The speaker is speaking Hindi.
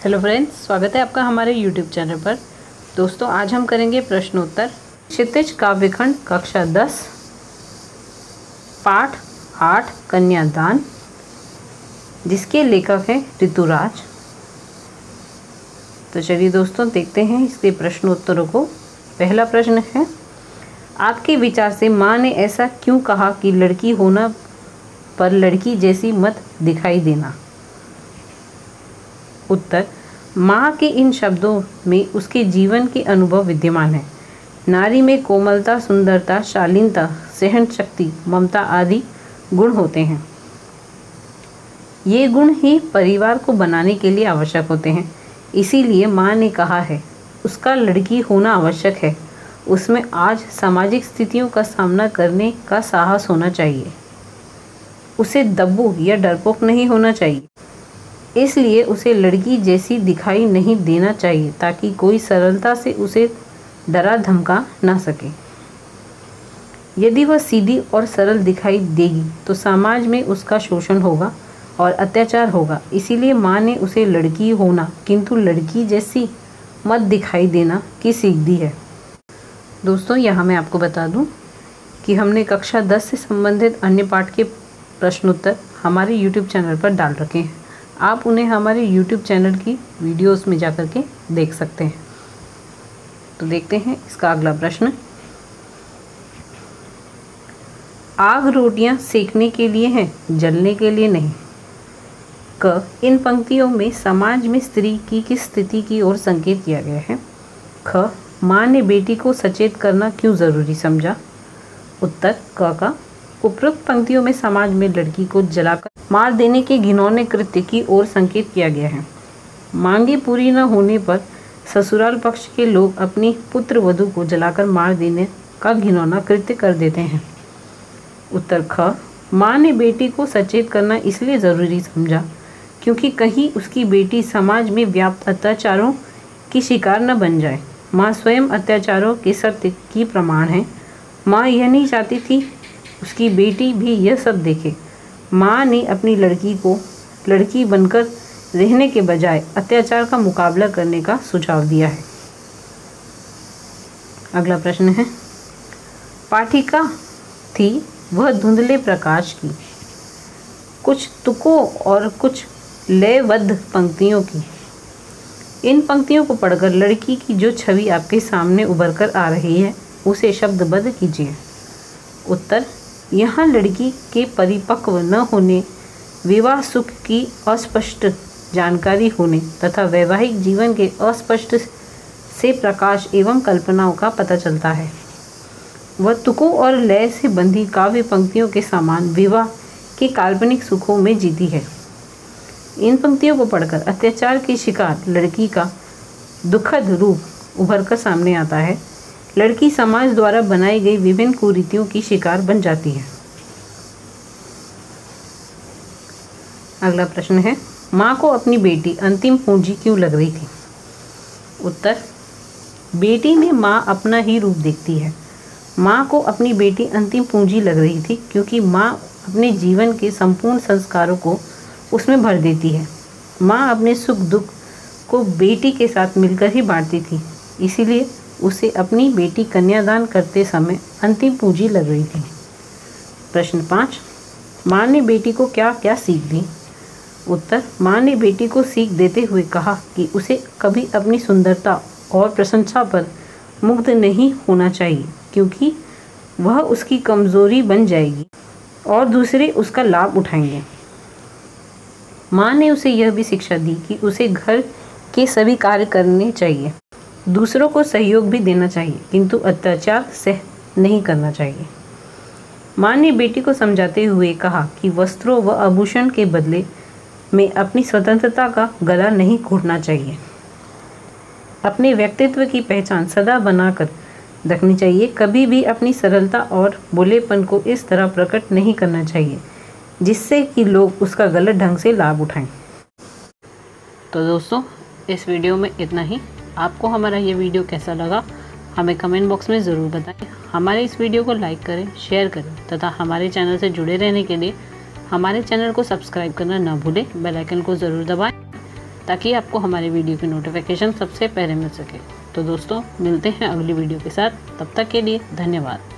हेलो फ्रेंड्स, स्वागत है आपका हमारे यूट्यूब चैनल पर। दोस्तों, आज हम करेंगे प्रश्नोत्तर क्षितिज काव्यखंड कक्षा 10 पाठ 8 कन्यादान, जिसके लेखक हैं ऋतुराज। तो चलिए दोस्तों, देखते हैं इसके प्रश्नोत्तरों को। पहला प्रश्न है, आपके विचार से माँ ने ऐसा क्यों कहा कि लड़की होना पर लड़की जैसी मत दिखाई देना? उत्तर, माँ के इन शब्दों में उसके जीवन के अनुभव विद्यमान है। नारी में कोमलता, सुंदरता, शालीनता, सहन शक्ति, ममता आदि गुण होते हैं। ये गुण ही परिवार को बनाने के लिए आवश्यक होते हैं। इसीलिए माँ ने कहा है उसका लड़की होना आवश्यक है। उसमें आज सामाजिक स्थितियों का सामना करने का साहस होना चाहिए। उसे दब्बू या डरपोक नहीं होना चाहिए। इसलिए उसे लड़की जैसी दिखाई नहीं देना चाहिए, ताकि कोई सरलता से उसे डरा धमका ना सके। यदि वह सीधी और सरल दिखाई देगी तो समाज में उसका शोषण होगा और अत्याचार होगा। इसीलिए माँ ने उसे लड़की होना किंतु लड़की जैसी मत दिखाई देना की सीख दी है। दोस्तों, यहाँ मैं आपको बता दूँ कि हमने कक्षा 10 से संबंधित अन्य पाठ के प्रश्नोत्तर हमारे YouTube चैनल पर डाल रखे हैं। आप उन्हें हमारे YouTube चैनल की वीडियोस में जाकर के देख सकते हैं। तो देखते हैं इसका अगला प्रश्न। आग रोटियां सेकने के लिए हैं, जलने के लिए नहीं। क, इन पंक्तियों में समाज में स्त्री की किस स्थिति की ओर संकेत किया गया है? ख, माँ ने बेटी को सचेत करना क्यों ज़रूरी समझा? उत्तर, क का उपरोक्त पंक्तियों में समाज में लड़की को जलाकर मार देने के घिनौने कृत्य की ओर संकेत किया गया है। मांगे पूरी न होने पर ससुराल पक्ष के लोग अपनी पुत्र वधू को जलाकर मार देने का घिनौना कृत्य कर देते हैं। उत्तर ख, माँ ने बेटी को सचेत करना इसलिए ज़रूरी समझा क्योंकि कहीं उसकी बेटी समाज में व्याप्त अत्याचारों की शिकार न बन जाए। माँ स्वयं अत्याचारों के सत्य की प्रमाण है। माँ यह नहीं चाहती थी उसकी बेटी भी यह सब देखे। माँ ने अपनी लड़की को लड़की बनकर रहने के बजाय अत्याचार का मुकाबला करने का सुझाव दिया है। अगला प्रश्न है, पाठिका थी वह धुंधले प्रकाश की, कुछ तुकों और कुछ लयबद्ध पंक्तियों की। इन पंक्तियों को पढ़कर लड़की की जो छवि आपके सामने उभर कर आ रही है उसे शब्दबद्ध कीजिए। उत्तर, यहाँ लड़की के परिपक्व न होने, विवाह सुख की अस्पष्ट जानकारी होने तथा वैवाहिक जीवन के अस्पष्ट से प्रकाश एवं कल्पनाओं का पता चलता है। वह तुकों और लय से बंधी काव्य पंक्तियों के समान विवाह के काल्पनिक सुखों में जीती है। इन पंक्तियों को पढ़कर अत्याचार की शिकार लड़की का दुखद रूप उभर कर सामने आता है। लड़की समाज द्वारा बनाई गई विभिन्न कुरीतियों की शिकार बन जाती है। अगला प्रश्न है, माँ को अपनी बेटी अंतिम पूंजी क्यों लग रही थी? उत्तर, बेटी में माँ अपना ही रूप देखती है। माँ को अपनी बेटी अंतिम पूंजी लग रही थी क्योंकि माँ अपने जीवन के संपूर्ण संस्कारों को उसमें भर देती है। माँ अपने सुख दुख को बेटी के साथ मिलकर ही बांटती थी। इसीलिए उसे अपनी बेटी कन्यादान करते समय अंतिम पूंजी लग रही थी। प्रश्न 5, माँ ने बेटी को क्या क्या सीख दी? उत्तर, माँ ने बेटी को सीख देते हुए कहा कि उसे कभी अपनी सुंदरता और प्रशंसा पर मुग्ध नहीं होना चाहिए, क्योंकि वह उसकी कमजोरी बन जाएगी और दूसरे उसका लाभ उठाएंगे। माँ ने उसे यह भी शिक्षा दी कि उसे घर के सभी कार्य करने चाहिए, दूसरों को सहयोग भी देना चाहिए, किंतु अत्याचार सह नहीं करना चाहिए। माँ ने बेटी को समझाते हुए कहा कि वस्त्रों व आभूषण के बदले में अपनी स्वतंत्रता का गला नहीं घोटना चाहिए। अपने व्यक्तित्व की पहचान सदा बनाकर रखनी चाहिए। कभी भी अपनी सरलता और भोलेपन को इस तरह प्रकट नहीं करना चाहिए जिससे कि लोग उसका गलत ढंग से लाभ उठाएं। तो दोस्तों, इस वीडियो में इतना ही। आपको हमारा ये वीडियो कैसा लगा हमें कमेंट बॉक्स में ज़रूर बताएं। हमारे इस वीडियो को लाइक करें, शेयर करें तथा हमारे चैनल से जुड़े रहने के लिए हमारे चैनल को सब्सक्राइब करना ना भूलें। बेल आइकन को ज़रूर दबाएं ताकि आपको हमारे वीडियो की नोटिफिकेशन सबसे पहले मिल सके। तो दोस्तों मिलते हैं अगली वीडियो के साथ, तब तक के लिए धन्यवाद।